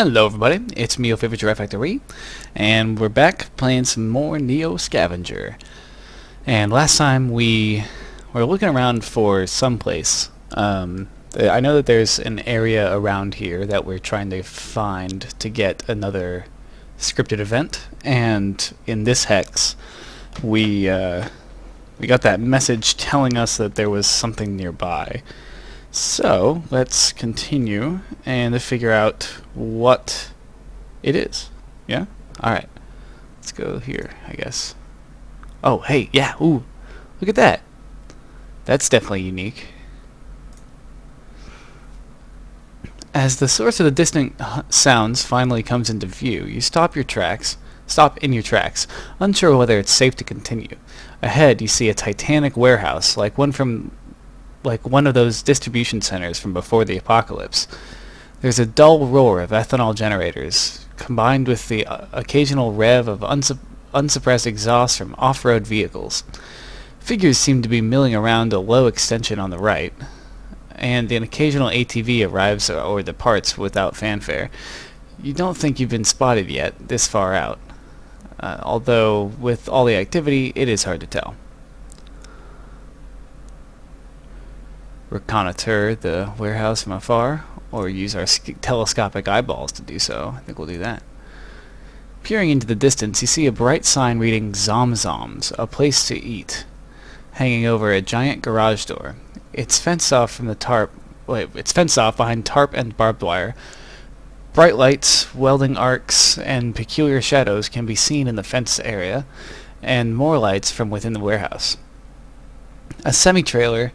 Hello everybody, it's me, your favorite Giraffe Factory, and we're back playing some more Neo Scavenger. And last time we were looking around for someplace. I know that there's an area around here that we're trying to find to get another scripted event, and in this hex we got that message telling us that there was something nearby. So let's continue and figure out what it is. Yeah? Alright. Let's go here, I guess. Oh, hey, yeah, ooh. Look at that. That's definitely unique. As the source of the distant sounds finally comes into view, you stop in your tracks, unsure whether it's safe to continue. Ahead, you see a titanic warehouse, like one of those distribution centers from before the apocalypse. There's a dull roar of ethanol generators, combined with the occasional rev of unsuppressed exhaust from off-road vehicles. Figures seem to be milling around a low extension on the right, and an occasional ATV arrives or departs without fanfare. You don't think you've been spotted yet, this far out. Although, with all the activity, it is hard to tell. Reconnoiter the warehouse from afar, or use our telescopic eyeballs to do so. I think we'll do that. Peering into the distance, you see a bright sign reading Zomzoms, a place to eat, hanging over a giant garage door. It's fenced off behind tarp and barbed wire. Bright lights, welding arcs, and peculiar shadows can be seen in the fenced area, and more lights from within the warehouse. A semi-trailer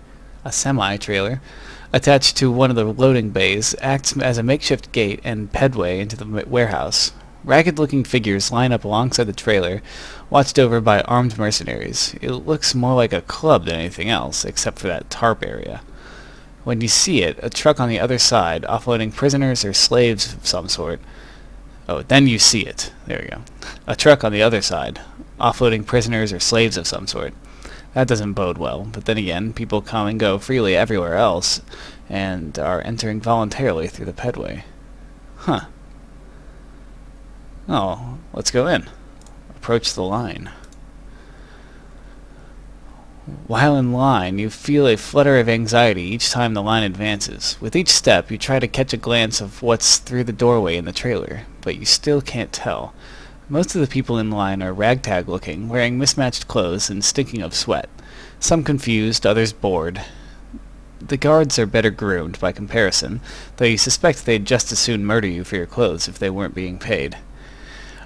attached to one of the loading bays acts as a makeshift gate and pedway into the warehouse. Ragged-looking figures line up alongside the trailer, watched over by armed mercenaries. It looks more like a club than anything else, except for that tarp area. When you see it, a truck on the other side, offloading prisoners or slaves of some sort. Oh, then you see it. There we go. A truck on the other side, offloading prisoners or slaves of some sort. That doesn't bode well, but then again, people come and go freely everywhere else, and are entering voluntarily through the pedway. Huh. Oh, let's go in. Approach the line. While in line, you feel a flutter of anxiety each time the line advances. With each step, you try to catch a glance of what's through the doorway in the trailer, but you still can't tell. Most of the people in line are ragtag looking, wearing mismatched clothes and stinking of sweat. Some confused, others bored. The guards are better groomed by comparison, though you suspect they'd just as soon murder you for your clothes if they weren't being paid.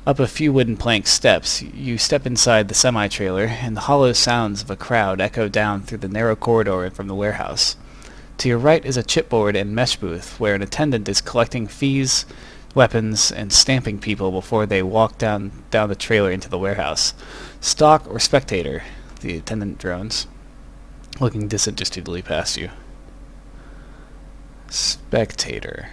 Up a few wooden plank steps, you step inside the semi-trailer, and the hollow sounds of a crowd echo down through the narrow corridor from the warehouse. To your right is a chipboard and mesh booth, where an attendant is collecting fees, weapons, and stamping people before they walk down the trailer into the warehouse. Stock or spectator, the attendant drones, looking disinterestedly past you. Spectator.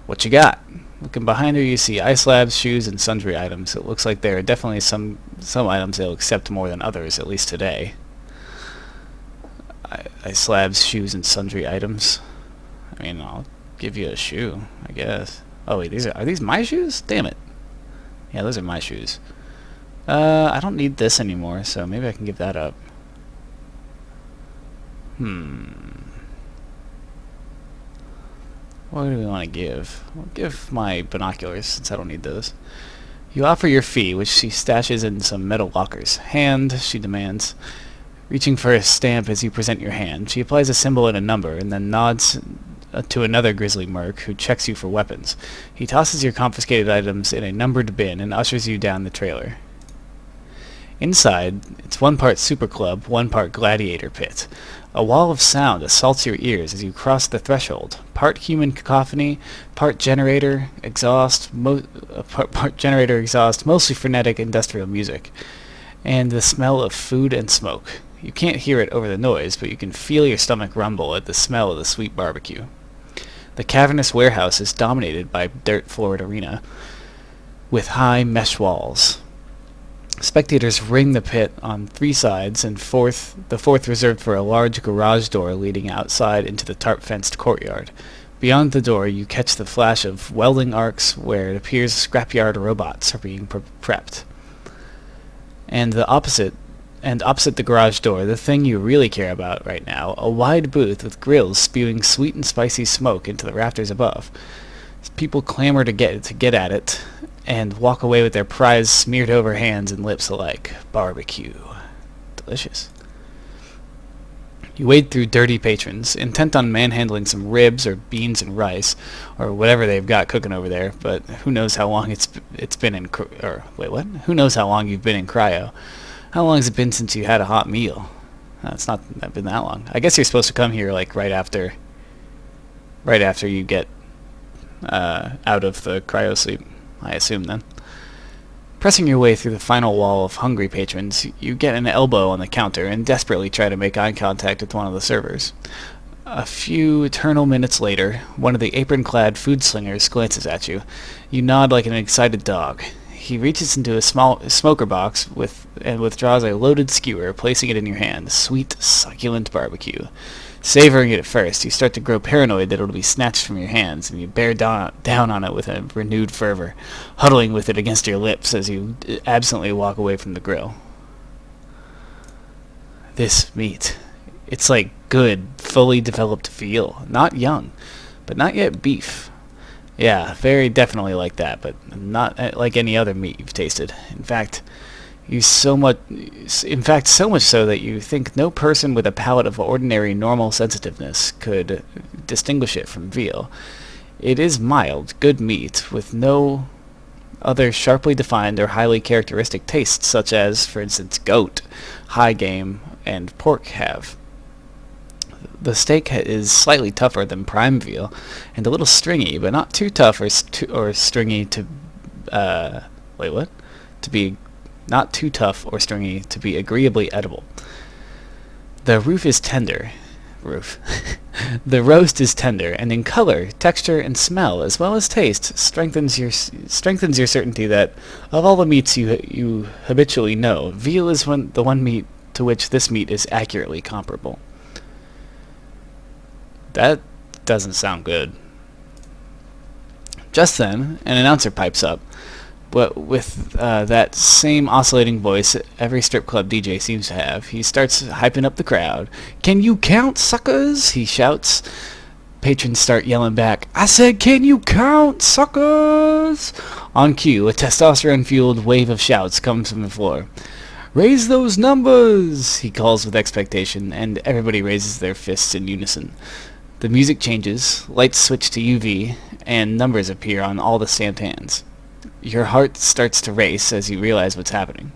What you got? Looking behind her, you see ice labs, shoes, and sundry items. It looks like there are definitely some items they'll accept more than others, at least today. Ice labs, shoes, and sundry items. I mean, I'll give you a shoe, I guess. Oh wait, are these my shoes? Damn it. Yeah, those are my shoes. I don't need this anymore, so maybe I can give that up. What do we want to give? I'll give my binoculars, since I don't need those. You offer your fee, which she stashes in some metal lockers. Hand, she demands, reaching for a stamp as you present your hand. She applies a symbol and a number, and then nods to another grizzly merc who checks you for weapons. He tosses your confiscated items in a numbered bin and ushers you down the trailer. Inside, it's one part super club, one part gladiator pit. A wall of sound assaults your ears as you cross the threshold. Part human cacophony, part generator exhaust, mostly frenetic industrial music, and the smell of food and smoke. You can't hear it over the noise, but you can feel your stomach rumble at the smell of the sweet barbecue. The cavernous warehouse is dominated by dirt-floored arena with high mesh walls. Spectators ring the pit on three sides, and the fourth reserved for a large garage door leading outside into the tarp-fenced courtyard. Beyond the door, you catch the flash of welding arcs where it appears scrapyard robots are being prepped. And opposite the garage door, the thing you really care about right now, a wide booth with grills spewing sweet and spicy smoke into the rafters above. People clamor to get at it and walk away with their prize smeared over hands and lips alike. Barbecue. Delicious. You wade through dirty patrons, intent on manhandling some ribs or beans and rice, or whatever they've got cooking over there. But who knows how long it's been in Who knows how long you've been in cryo? How long has it been since you had a hot meal? It's not been that long. I guess you're supposed to come here like right after you get out of the cryo-sleep, I assume then. Pressing your way through the final wall of hungry patrons, you get an elbow on the counter and desperately try to make eye contact with one of the servers. A few eternal minutes later, one of the apron-clad food slingers glances at you. You nod like an excited dog. He reaches into a small smoker box and withdraws a loaded skewer, placing it in your hand. Sweet, succulent barbecue. Savoring it at first, you start to grow paranoid that it will be snatched from your hands, and you bear down on it with a renewed fervor, huddling with it against your lips as you absently walk away from the grill. This meat. It's like good, fully developed veal. Not young, but not yet beef. Yeah, very definitely like that, but not like any other meat you've tasted. In fact, so much so that you think no person with a palate of ordinary normal sensitiveness could distinguish it from veal. It is mild, good meat, with no other sharply defined or highly characteristic tastes, such as, for instance, goat, high game, and pork have. The steak is slightly tougher than prime veal, and a little stringy, but not too tough or stringy to be not too tough or stringy to be agreeably edible. The roast is tender, and in color, texture, and smell, as well as taste, strengthens your certainty that of all the meats you habitually know, veal is the one meat to which this meat is accurately comparable. That doesn't sound good. Just then, an announcer pipes up, but with that same oscillating voice every strip club DJ seems to have. He starts hyping up the crowd. "Can you count, suckers?" he shouts. Patrons start yelling back, "I said, can you count, suckers?" On cue, a testosterone-fueled wave of shouts comes from the floor. "Raise those numbers!" he calls with expectation, and everybody raises their fists in unison. The music changes, lights switch to UV, and numbers appear on all the stamped hands. Your heart starts to race as you realize what's happening.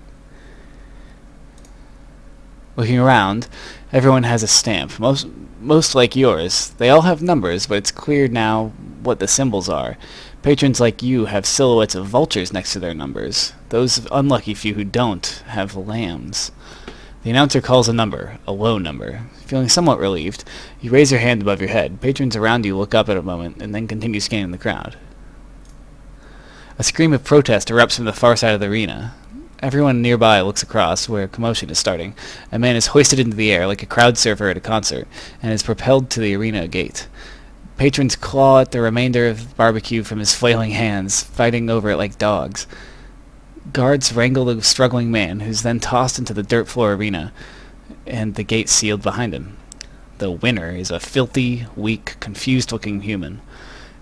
Looking around, everyone has a stamp, most like yours. They all have numbers, but it's clear now what the symbols are. Patrons like you have silhouettes of vultures next to their numbers. Those unlucky few who don't have lambs. The announcer calls a number, a low number. Feeling somewhat relieved, you raise your hand above your head. Patrons around you look up at a moment and then continue scanning the crowd. A scream of protest erupts from the far side of the arena. Everyone nearby looks across, where commotion is starting. A man is hoisted into the air like a crowd surfer at a concert, and is propelled to the arena gate. Patrons claw at the remainder of the barbecue from his flailing hands, fighting over it like dogs. Guards wrangle the struggling man, who's then tossed into the dirt floor arena, and the gate sealed behind him. The winner is a filthy, weak, confused-looking human.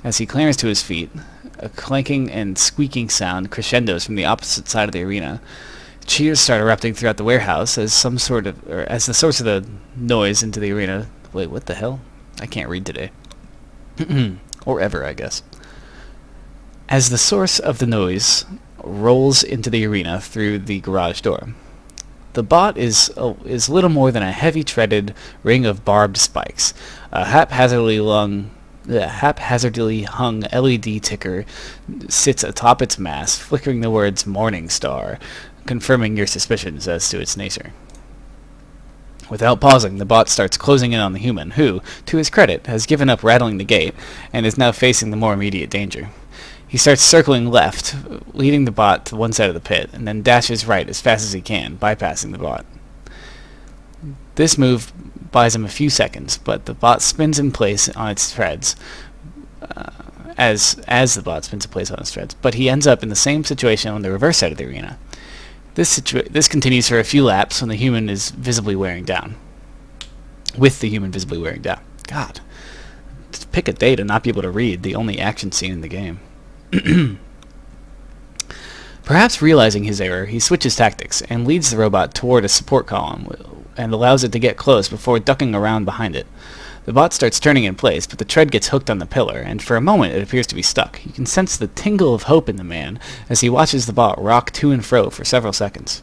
As he clambers to his feet, a clanking and squeaking sound crescendos from the opposite side of the arena. Cheers start erupting throughout the warehouse as the source of the noise into the arena. Wait, what the hell? I can't read today. Or ever, I guess. As the source of the noise rolls into the arena through the garage door. The bot is little more than a heavy-treaded ring of barbed spikes. A haphazardly hung LED ticker sits atop its mast, flickering the words "Morning Star," confirming your suspicions as to its nature. Without pausing, the bot starts closing in on the human, who, to his credit, has given up rattling the gate, and is now facing the more immediate danger. He starts circling left, leading the bot to one side of the pit, and then dashes right as fast as he can, bypassing the bot. This move buys him a few seconds, but the bot spins in place on its treads, as the bot spins in place on his treads, but he ends up in the same situation on the reverse side of the arena. This continues for a few laps when the human is visibly wearing down. With the human visibly wearing down. God. Just pick a day to not be able to read the only action scene in the game. Perhaps realizing his error, he switches tactics and leads the robot toward a support column and allows it to get close before ducking around behind it. The bot starts turning in place, but the tread gets hooked on the pillar, and for a moment it appears to be stuck. You can sense the tingle of hope in the man as he watches the bot rock to and fro for several seconds.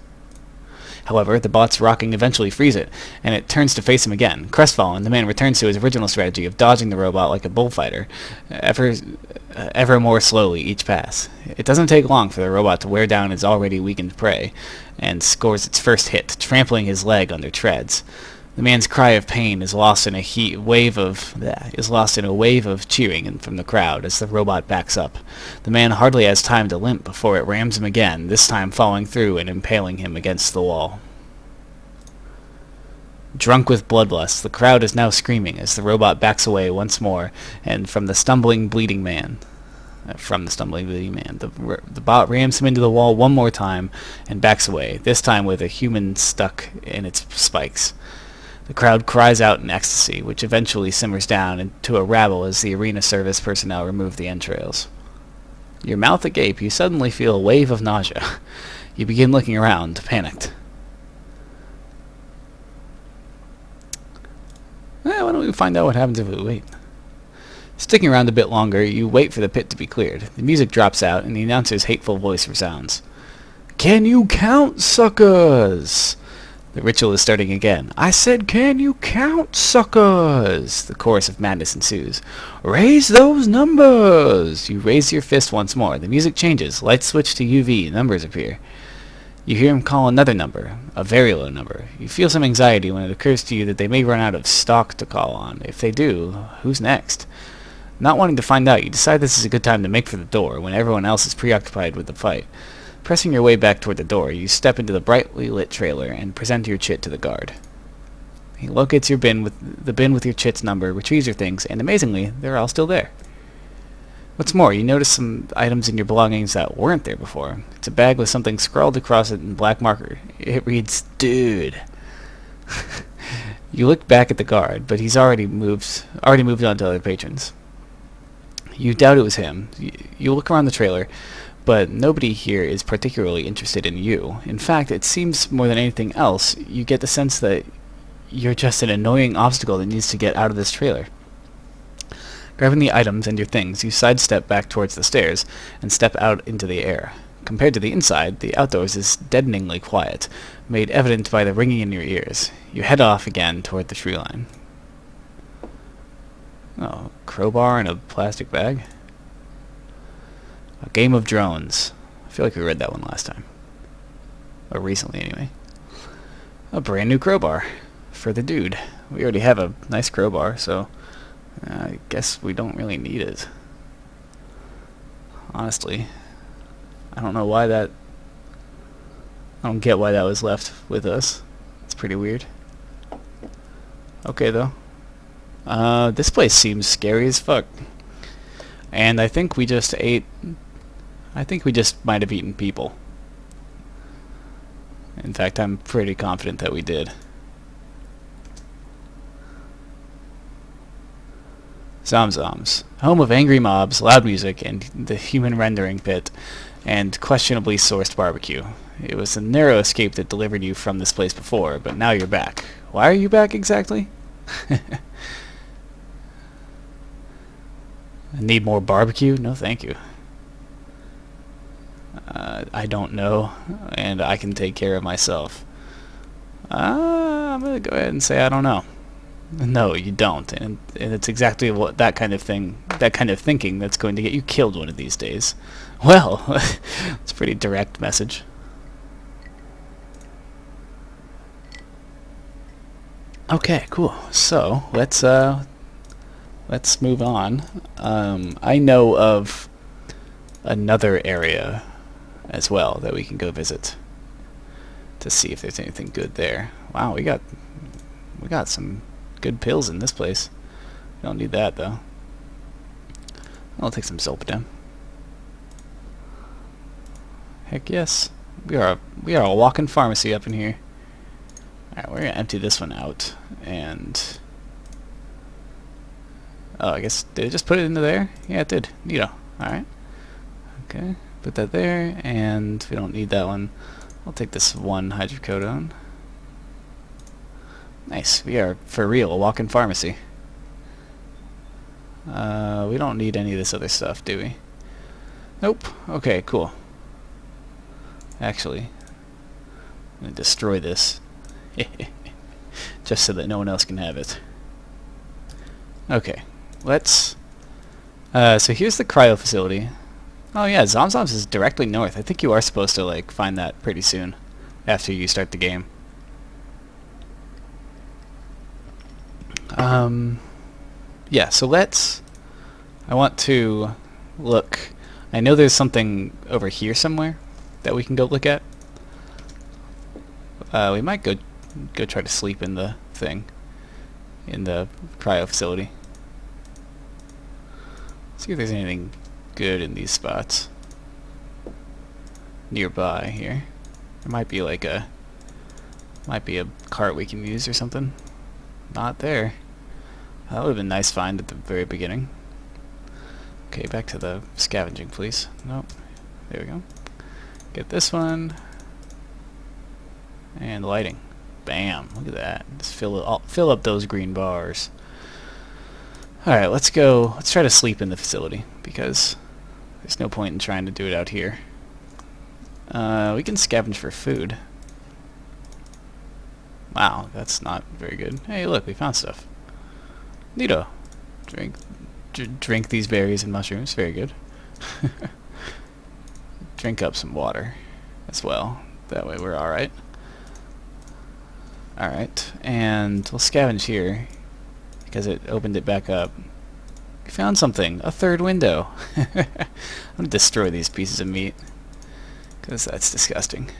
However, the bot's rocking eventually frees it, and it turns to face him again. Crestfallen, the man returns to his original strategy of dodging the robot like a bullfighter, ever more slowly each pass. It doesn't take long for the robot to wear down his already weakened prey, and scores its first hit, trampling his leg under treads. The man's cry of pain is lost in a wave of cheering from the crowd as the robot backs up. The man hardly has time to limp before it rams him again, this time falling through and impaling him against the wall. Drunk with bloodlust, the crowd is now screaming as the robot backs away once more, and from the stumbling, bleeding man. The bot rams him into the wall one more time and backs away, this time with a human stuck in its spikes. The crowd cries out in ecstasy, which eventually simmers down into a rabble as the arena service personnel remove the entrails. Your mouth agape, you suddenly feel a wave of nausea. You begin looking around, panicked. Why don't we find out what happens if we wait? Sticking around a bit longer, you wait for the pit to be cleared. The music drops out, and the announcer's hateful voice resounds. "Can you count, suckers?" The ritual is starting again. "I said, can you count, suckers?" The chorus of madness ensues. "Raise those numbers!" You raise your fist once more. The music changes. Lights switch to UV. Numbers appear. You hear him call another number, a very low number. You feel some anxiety when it occurs to you that they may run out of stock to call on. If they do, who's next? Not wanting to find out, you decide this is a good time to make for the door when everyone else is preoccupied with the fight. Pressing your way back toward the door, you step into the brightly lit trailer and present your chit to the guard. He locates your bin with your chit's number, retrieves your things, and amazingly, they're all still there. What's more, you notice some items in your belongings that weren't there before. It's a bag with something scrawled across it in black marker. It reads, "Dude." You look back at the guard, but he's already moved on to other patrons. You doubt it was him. You look around the trailer, but nobody here is particularly interested in you. In fact, it seems more than anything else, you get the sense that you're just an annoying obstacle that needs to get out of this trailer. Grabbing the items and your things, you sidestep back towards the stairs and step out into the air. Compared to the inside, the outdoors is deadeningly quiet, made evident by the ringing in your ears. You head off again toward the tree line. Oh, crowbar in a plastic bag? A game of drones. I feel like we read that one last time. Or recently, anyway. A brand new crowbar. For the dude. We already have a nice crowbar, so I guess we don't really need it. Honestly. I don't know why that... I don't get why that was left with us. It's pretty weird. Okay, though. This place seems scary as fuck. And I think we just ate... I think we just might have eaten people. In fact, I'm pretty confident that we did. Zomzoms. Home of angry mobs, loud music, and the human rendering pit, and questionably sourced barbecue. It was a narrow escape that delivered you from this place before, but now you're back. Why are you back exactly? I need more barbecue? No, thank you. I don't know, and I can take care of myself. I'm gonna go ahead and say I don't know. No, you don't, and it's exactly what that kind of thinking that's going to get you killed one of these days. Well, it's a pretty direct message. Okay, cool. So let's move on. I know of another area as well that we can go visit to see if there's anything good there. Wow, we got some good pills in this place. We don't need that though. I'll take some Zolpidem. Heck yes. We are a walking pharmacy up in here. Alright, we're gonna empty this one out, and oh, I guess, did it just put it into there? Yeah, it did. Neato. Alright. Okay, put that there, and we don't need that one. I'll take this one hydrocodone. Nice. We are, for real, a walk-in pharmacy. We don't need any of this other stuff, do we? Nope. Okay, cool. Actually, I'm going to destroy this. Just so that no one else can have it. Okay. Let's... so here's the cryo facility. Oh yeah, Zomzoms is directly north. I think you are supposed to, like, find that pretty soon. After you start the game. Yeah, so let's... I want to look... I know there's something over here somewhere that we can go look at. We might go try to sleep in the thing. In the cryo facility. See if there's anything good in these spots. Nearby here. There might be like a... Might be a cart we can use or something. Not there. That would have been a nice find at the very beginning. Okay, back to the scavenging, please. Nope. There we go. Get this one. And lighting. Bam. Look at that. Just fill up those green bars. Alright, let's go. Let's try to sleep in the facility, because there's no point in trying to do it out here. We can scavenge for food. Wow, that's not very good. Hey, look, we found stuff. Neato. Drink these berries and mushrooms. Very good. Drink up some water as well. That way we're alright. Alright, and we'll scavenge here because it opened it back up. We found something. A third window. I'm going to destroy these pieces of meat because that's disgusting.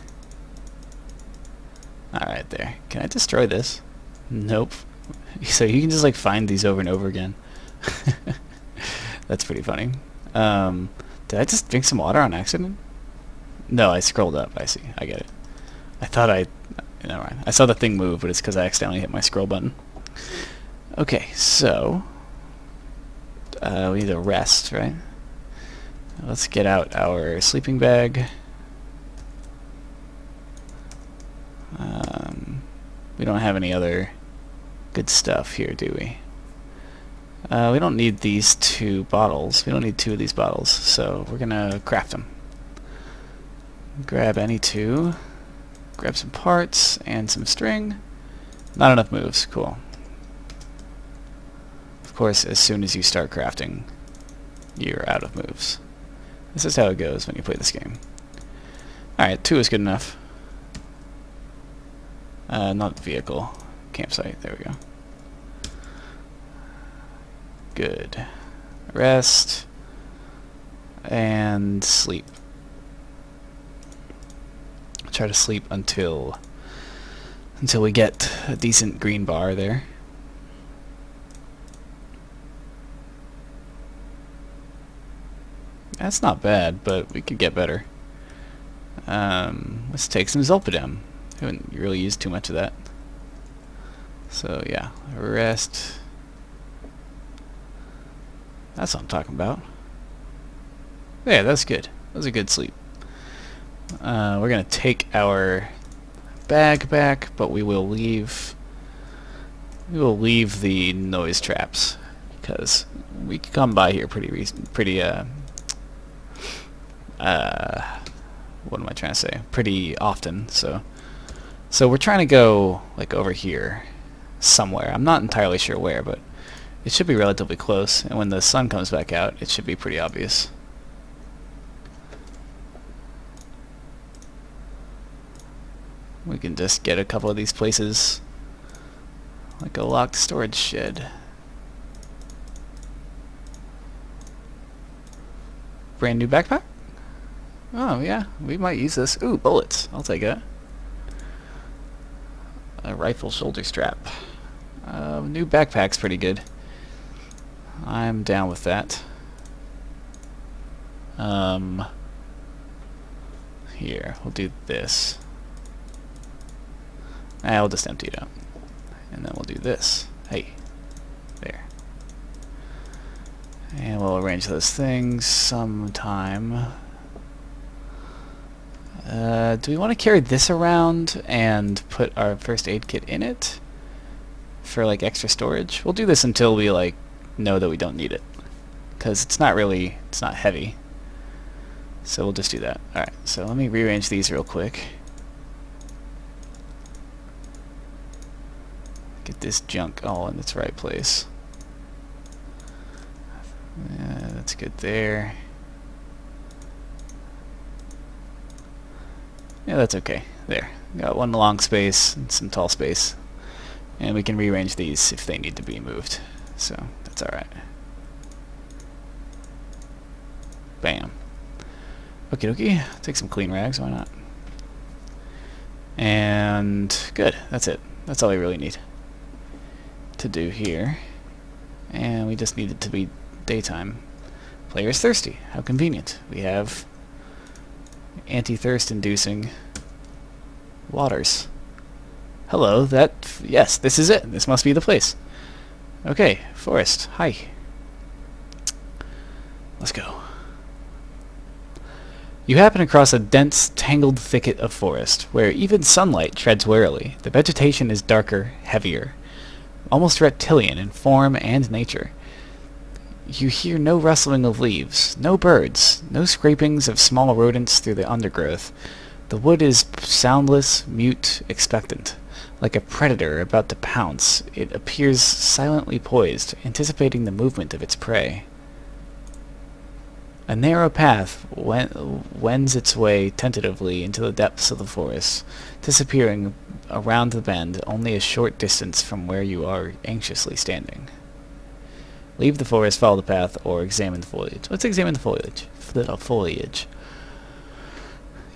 Alright, there. Can I destroy this? Nope. So you can just like find these over and over again. That's pretty funny. Did I just drink some water on accident? No, I scrolled up. I see. I get it. I thought never mind. I saw the thing move, but it's because I accidentally hit my scroll button. Okay, so... we need to rest, right? Let's get out our sleeping bag. We don't have any other good stuff here, do we? We don't need these 2 bottles. We don't need 2 of these bottles, so we're gonna craft them. Grab any 2. Grab some parts and some string. Not enough moves. Cool. Of course, as soon as you start crafting, you're out of moves. This is how it goes when you play this game. Alright, 2 is good enough. Not vehicle. Campsite. There we go. Good. Rest. And sleep. Try to sleep until we get a decent green bar there. That's not bad, but we could get better. Let's take some Zolpidem. Haven't really used too much of that. So yeah, rest. That's what I'm talking about. Yeah, that's good. That was a good sleep. We're gonna take our bag back, but we will leave the noise traps because we can come by here what am I trying to say? Pretty often. So we're trying to go like over here somewhere. I'm not entirely sure where, but it should be relatively close. And when the sun comes back out, it should be pretty obvious. We can just get a couple of these places, like a locked storage shed. Brand new backpack? Oh yeah, we might use this. Ooh, bullets. I'll take it. A rifle shoulder strap. New backpack's pretty good. I'm down with that. Here, we'll do this. I'll just empty it out. And then we'll do this. Hey. There. And we'll arrange those things sometime. Do we want to carry this around and put our first aid kit in it? For like extra storage? We'll do this until we like know that we don't need it. Because it's not heavy. So we'll just do that. Alright, so let me rearrange these real quick. Get this junk all in its right place. That's good there. Yeah, that's okay. There. Got one long space and some tall space. And we can rearrange these if they need to be moved. So, that's alright. Bam. Okie dokie. Take some clean rags, why not? And good. That's it. That's all we really need to do here. And we just need it to be daytime. Player's thirsty. How convenient. We have anti-thirst inducing waters. Hello, yes, this is it. This must be the place. Okay, forest. Hi. Let's go. You happen across a dense, tangled thicket of forest, where even sunlight treads warily. The vegetation is darker, heavier, almost reptilian in form and nature. You hear no rustling of leaves, no birds, no scrapings of small rodents through the undergrowth. The wood is soundless, mute, expectant. Like a predator about to pounce, it appears silently poised, anticipating the movement of its prey. A narrow path wends its way tentatively into the depths of the forest, disappearing around the bend only a short distance from where you are anxiously standing. Leave the forest, follow the path, or examine the foliage. Let's examine the foliage.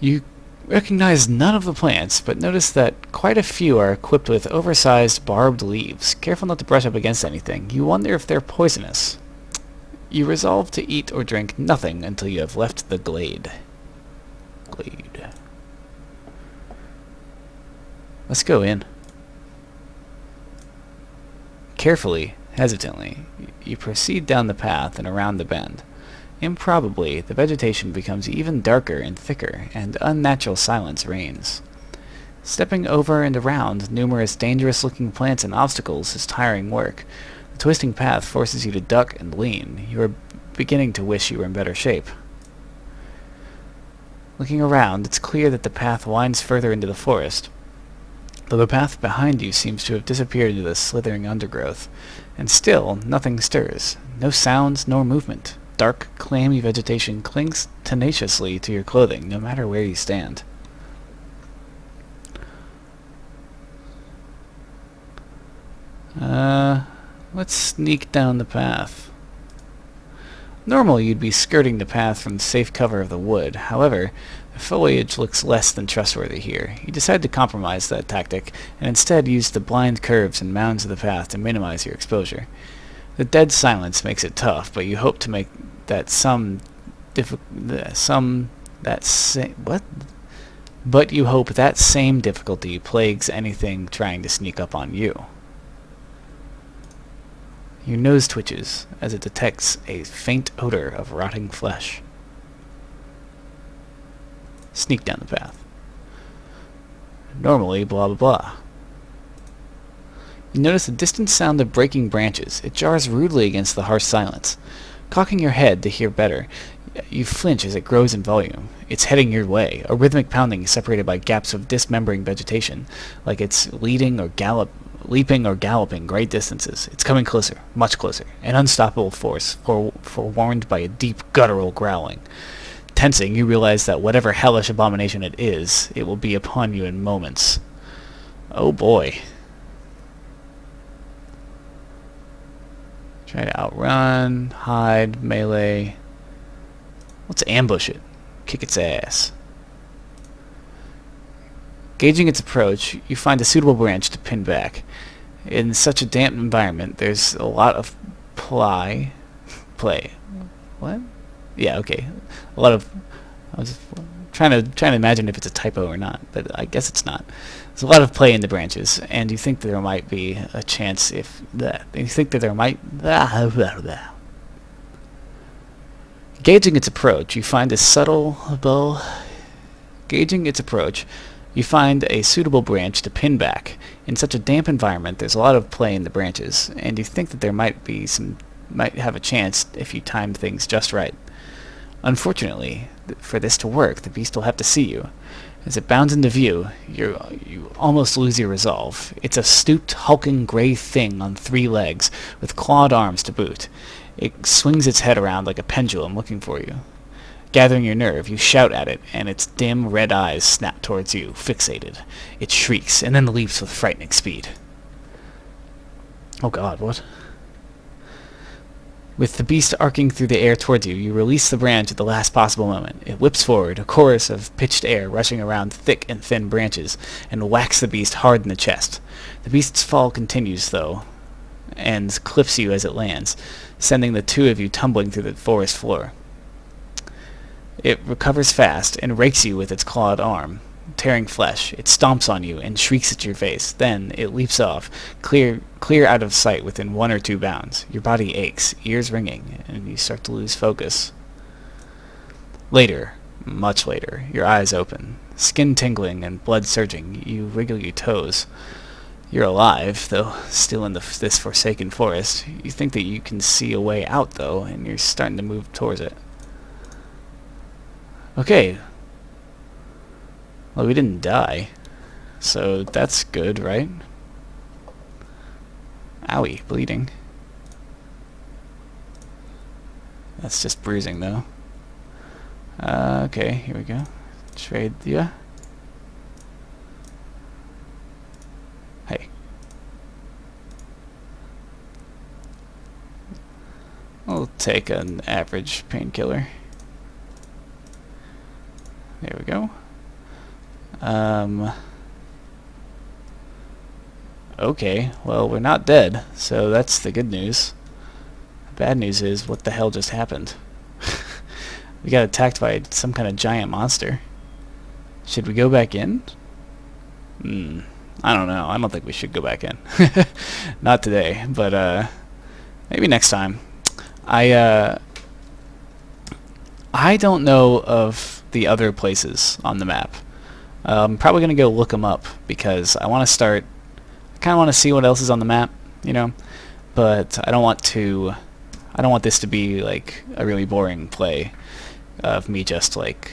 You recognize none of the plants, but notice that quite a few are equipped with oversized barbed leaves. Careful not to brush up against anything. You wonder if they're poisonous. You resolve to eat or drink nothing until you have left the glade. Let's go in. Carefully, hesitantly, you proceed down the path and around the bend. Improbably, the vegetation becomes even darker and thicker, and unnatural silence reigns. Stepping over and around numerous dangerous-looking plants and obstacles is tiring work. The twisting path forces you to duck and lean. You are beginning to wish you were in better shape. Looking around, it's clear that the path winds further into the forest, though the path behind you seems to have disappeared into the slithering undergrowth. And still, nothing stirs. No sounds nor movement. Dark, clammy vegetation clings tenaciously to your clothing, no matter where you stand. Let's sneak down the path. Normally you'd be skirting the path from the safe cover of the wood. However, the foliage looks less than trustworthy here. You decide to compromise that tactic, and instead use the blind curves and mounds of the path to minimize your exposure. The dead silence makes it tough, but you hope to make that But you hope that same difficulty plagues anything trying to sneak up on you. Your nose twitches as it detects a faint odor of rotting flesh. Sneak down the path. Normally, blah blah blah. You notice a distant sound of breaking branches. It jars rudely against the harsh silence. Cocking your head to hear better, you flinch as it grows in volume. It's heading your way, a rhythmic pounding separated by gaps of dismembering vegetation, like it's leaping or galloping great distances. It's coming closer, much closer, an unstoppable force, forewarned by a deep, guttural growling. Tensing, you realize that whatever hellish abomination it is, it will be upon you in moments. Oh boy. Try to outrun, hide, melee. Let's ambush it. Kick its ass. Gauging its approach, you find a suitable branch to pin back. In such a damp environment, there's a lot of play. What? Yeah, okay. A lot of... I was trying to imagine if it's a typo or not, but I guess it's not. There's a lot of play in the branches, and you think that there might be a chance if that. You think that there might... Gauging its approach, you find a Gauging its approach, you find a suitable branch to pin back. In such a damp environment, there's a lot of play in the branches, and you think that there might have a chance if you timed things just right. Unfortunately, for this to work, the beast will have to see you. As it bounds into view, you almost lose your resolve. It's a stooped, hulking gray thing on 3 legs, with clawed arms to boot. It swings its head around like a pendulum looking for you. Gathering your nerve, you shout at it, and its dim red eyes snap towards you, fixated. It shrieks, and then leaps with frightening speed. Oh god, what? With the beast arcing through the air towards you, you release the branch at the last possible moment. It whips forward, a chorus of pitched air rushing around thick and thin branches, and whacks the beast hard in the chest. The beast's fall continues, though, and clips you as it lands, sending the 2 of you tumbling through the forest floor. It recovers fast and rakes you with its clawed arm, tearing flesh. It stomps on you and shrieks at your face. Then it leaps off, clear out of sight within 1 or 2 bounds. Your body aches, ears ringing, and you start to lose focus. Later, much later, your eyes open, skin tingling and blood surging. You wiggle your toes. You're alive, though still in this forsaken forest. You think that you can see a way out, though, and you're starting to move towards it. Okay. Well, we didn't die, so that's good, right? Owie, bleeding. That's just bruising, though. Okay, here we go. Trade, yeah. Hey. We'll take an average painkiller. There we go. Okay, well, we're not dead, so that's the good news. The bad news is, what the hell just happened? We got attacked by some kind of giant monster. Should we go back in? I don't know. I don't think we should go back in. Not today, but maybe next time. I don't know of the other places on the map. I'm probably going to go look them up because I want to start... I kind of want to see what else is on the map, you know? But I don't want this to be like a really boring play of me just like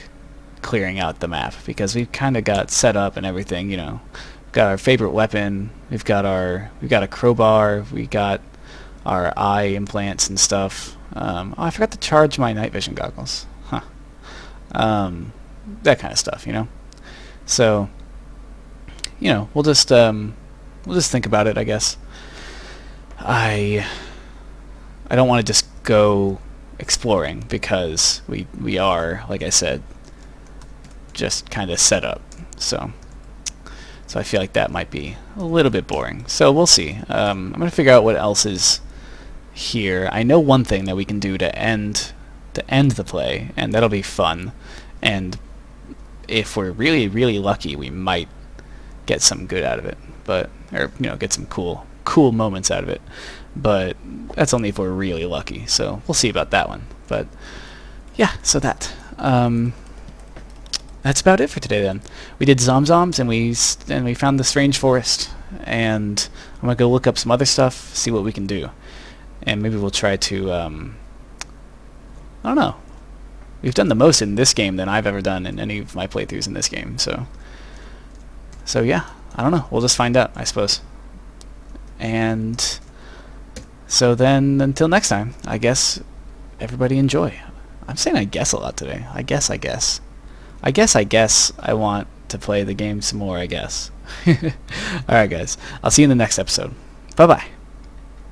clearing out the map, because we've kind of got set up and everything, you know. We've got our favorite weapon, we've got a crowbar, we got our eye implants and stuff. Oh, I forgot to charge my night vision goggles. Huh. That kind of stuff, you know. So, you know, we'll just think about it, I guess. I don't want to just go exploring because we are, like I said, just kind of set up. So I feel like that might be a little bit boring. So we'll see. I'm gonna figure out what else is here. I know one thing that we can do to end the play, and that'll be fun. And if we're really, really lucky, we might get some good out of it. Or you know, get some cool moments out of it. But that's only if we're really lucky. So we'll see about that one. But yeah, so that's about it for today then. We did Zomzoms and we found the strange forest, and I'm gonna go look up some other stuff, see what we can do, and maybe we'll try to I don't know. We've done the most in this game than I've ever done in any of my playthroughs in this game, so yeah, I don't know. We'll just find out, I suppose. And so then, until next time, I guess everybody enjoy. I'm saying I guess a lot today. I guess I want to play the game some more, I guess. Alright guys, I'll see you in the next episode. Bye-bye.